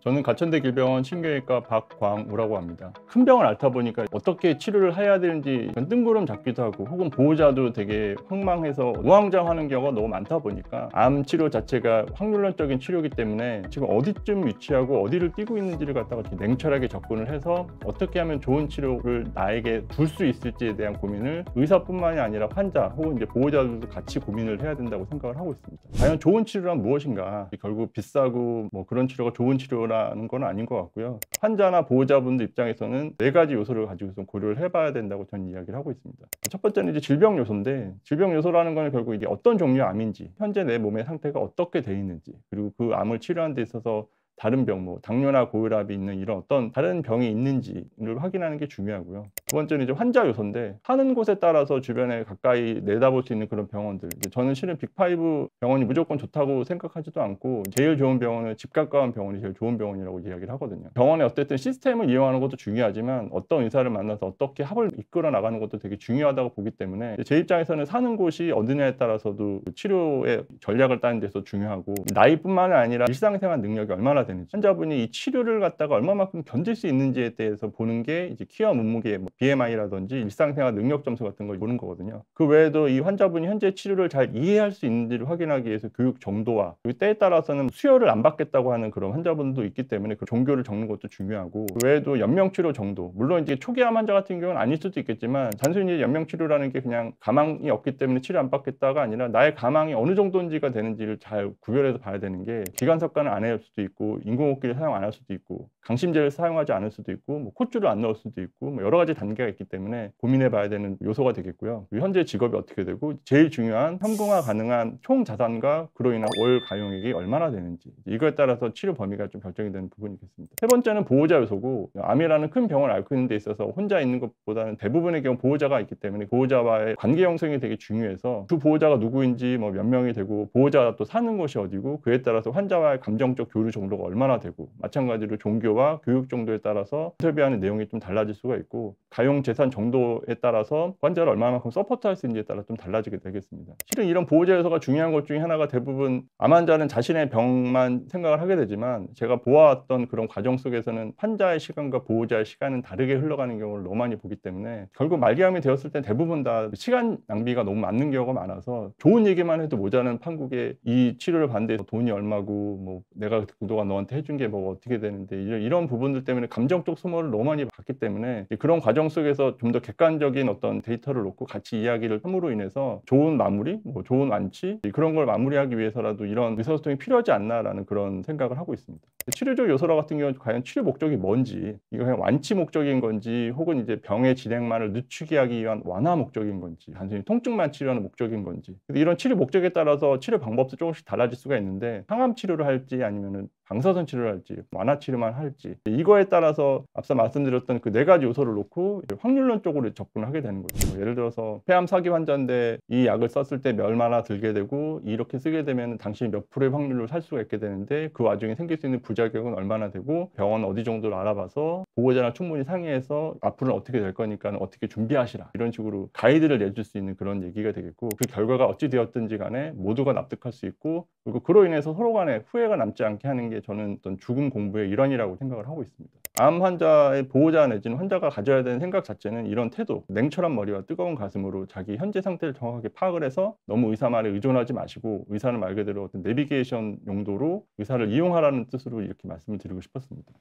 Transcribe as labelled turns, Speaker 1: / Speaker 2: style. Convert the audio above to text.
Speaker 1: 저는 가천대 길병원 신경외과 박광우라고 합니다. 큰 병을 앓다 보니까 어떻게 치료를 해야 되는지 뜬구름 잡기도 하고, 혹은 보호자도 되게 황망해서 우왕좌왕하는 경우가 너무 많다 보니까 암 치료 자체가 확률론적인 치료이기 때문에 지금 어디쯤 위치하고 어디를 뛰고 있는지를 갖다가 냉철하게 접근을 해서 어떻게 하면 좋은 치료를 나에게 줄 수 있을지에 대한 고민을 의사뿐만이 아니라 환자 혹은 이제 보호자들도 같이 고민을 해야 된다고 생각을 하고 있습니다. 과연 좋은 치료란 무엇인가? 결국 비싸고 뭐 그런 치료가 좋은 치료라는 건 아닌 것 같고요. 환자나 보호자분들 입장에서는 네 가지 요소를 가지고 좀 고려를 해봐야 된다고 저는 이야기를 하고 있습니다. 첫 번째는 이제 질병 요소인데, 질병 요소라는 건 결국 이게 어떤 종류의 암인지, 현재 내 몸의 상태가 어떻게 돼 있는지, 그리고 그 암을 치료하는 데 있어서 다른 병, 뭐 당뇨나 고혈압이 있는 이런 어떤 다른 병이 있는지를 확인하는 게 중요하고요. 두 번째는 이제 환자 요소인데, 사는 곳에 따라서 주변에 가까이 내다볼 수 있는 그런 병원들, 저는 실은 빅5 병원이 무조건 좋다고 생각하지도 않고, 제일 좋은 병원은 집 가까운 병원이 제일 좋은 병원이라고 이야기를 하거든요. 병원에 어쨌든 시스템을 이용하는 것도 중요하지만 어떤 의사를 만나서 어떻게 합을 이끌어 나가는 것도 되게 중요하다고 보기 때문에, 제 입장에서는 사는 곳이 어디냐에 따라서도 치료의 전략을 따는 데서 중요하고, 나이뿐만 아니라 일상생활 능력이 얼마나 되는지, 환자분이 이 치료를 갖다가 얼마만큼 견딜 수 있는지에 대해서 보는 게 이제 키와 몸무게, 뭐 BMI라든지 일상생활 능력 점수 같은 걸 보는 거거든요. 그 외에도 이 환자분이 현재 치료를 잘 이해할 수 있는지를 확인하기 위해서 교육 정도와, 그리고 때에 따라서는 수혈을 안 받겠다고 하는 그런 환자분도 있기 때문에 그 종교를 적는 것도 중요하고, 그 외에도 연명치료 정도, 물론 이제 초기암 환자 같은 경우는 아닐 수도 있겠지만, 단순히 연명치료라는 게 그냥 가망이 없기 때문에 치료 안 받겠다가 아니라 나의 가망이 어느 정도인지가 되는지를 잘 구별해서 봐야 되는 게, 기관석관을 안 할 수도 있고 인공호흡기를 사용 안 할 수도 있고 강심제를 사용하지 않을 수도 있고 뭐 콧줄을 안 넣을 수도 있고, 뭐 여러 가지 단계가 있기 때문에 고민해 봐야 되는 요소가 되겠고요. 현재 직업이 어떻게 되고, 제일 중요한 현금화 가능한 총 자산과 그로 인한 월 가용액이 얼마나 되는지, 이거에 따라서 치료 범위가 좀 결정이 되는 부분이겠습니다. 세 번째는 보호자 요소고, 암이라는 큰 병을 앓고 있는 데 있어서 혼자 있는 것보다는 대부분의 경우 보호자가 있기 때문에 보호자와의 관계 형성이 되게 중요해서, 그 보호자가 누구인지, 뭐 몇 명이 되고, 보호자가 또 사는 곳이 어디고, 그에 따라서 환자와의 감정적 교류 정도가 얼마나 되고, 마찬가지로 종교와 교육 정도에 따라서 인터뷰하는 내용이 좀 달라질 수가 있고, 가용 재산 정도에 따라서 환자를 얼마만큼 서포트할 수 있는지에 따라 좀 달라지게 되겠습니다. 실은 이런 보호자 요소가 중요한 것 중에 하나가, 대부분 암 환자는 자신의 병만 생각을 하게 되지만, 제가 보아왔던 그런 과정 속에서는 환자의 시간과 보호자의 시간은 다르게 흘러가는 경우를 너무 많이 보기 때문에, 결국 말기암이 되었을 때 대부분 다 시간 낭비가 너무 많은 경우가 많아서, 좋은 얘기만 해도 모자는 판국에 이 치료를 받는데 돈이 얼마고, 뭐 내가 그동안 너한테 해준 게 뭐 어떻게 되는데, 이런 부분들 때문에 감정적 소모를 너무 많이 받기 때문에, 그런 과정 속에서 좀 더 객관적인 어떤 데이터를 놓고 같이 이야기를 함으로 인해서 좋은 마무리, 뭐 좋은 완치, 그런 걸 마무리하기 위해서라도 이런 의사소통이 필요하지 않나라는 그런 생각을 하고 있습니다. 치료적 요소라 같은 경우는 과연 치료 목적이 뭔지, 이거 그냥 완치 목적인 건지, 혹은 이제 병의 진행만을 늦추게 하기 위한 완화 목적인 건지, 단순히 통증만 치료하는 목적인 건지, 이런 치료 목적에 따라서 치료 방법도 조금씩 달라질 수가 있는데, 항암 치료를 할지 아니면은 방사선 치료를 할지 완화 치료만 할지, 이거에 따라서 앞서 말씀드렸던 그 네 가지 요소를 놓고 확률론적으로 접근을 하게 되는 거죠. 예를 들어서 폐암 사기 환자인데 이 약을 썼을 때 얼마나 들게 되고, 이렇게 쓰게 되면 당신이 몇 프로의 확률로 살 수가 있게 되는데, 그 와중에 생길 수 있는 부작용은 얼마나 되고, 병원 어디 정도를 알아봐서 보호자랑 충분히 상의해서 앞으로는 어떻게 될 거니까 어떻게 준비하시라, 이런 식으로 가이드를 내줄 수 있는 그런 얘기가 되겠고, 그 결과가 어찌 되었든지 간에 모두가 납득할 수 있고, 그리고 그로 인해서 서로 간에 후회가 남지 않게 하는 게 저는 어떤 죽음 공부의 일환이라고 생각을 하고 있습니다. 암 환자의 보호자 내지는 환자가 가져야 되는 생각 자체는 이런 태도, 냉철한 머리와 뜨거운 가슴으로 자기 현재 상태를 정확하게 파악을 해서 너무 의사 말에 의존하지 마시고, 의사는 말 그대로 어떤 내비게이션 용도로 의사를 이용하라는 뜻으로 이렇게 말씀을 드리고 싶었습니다.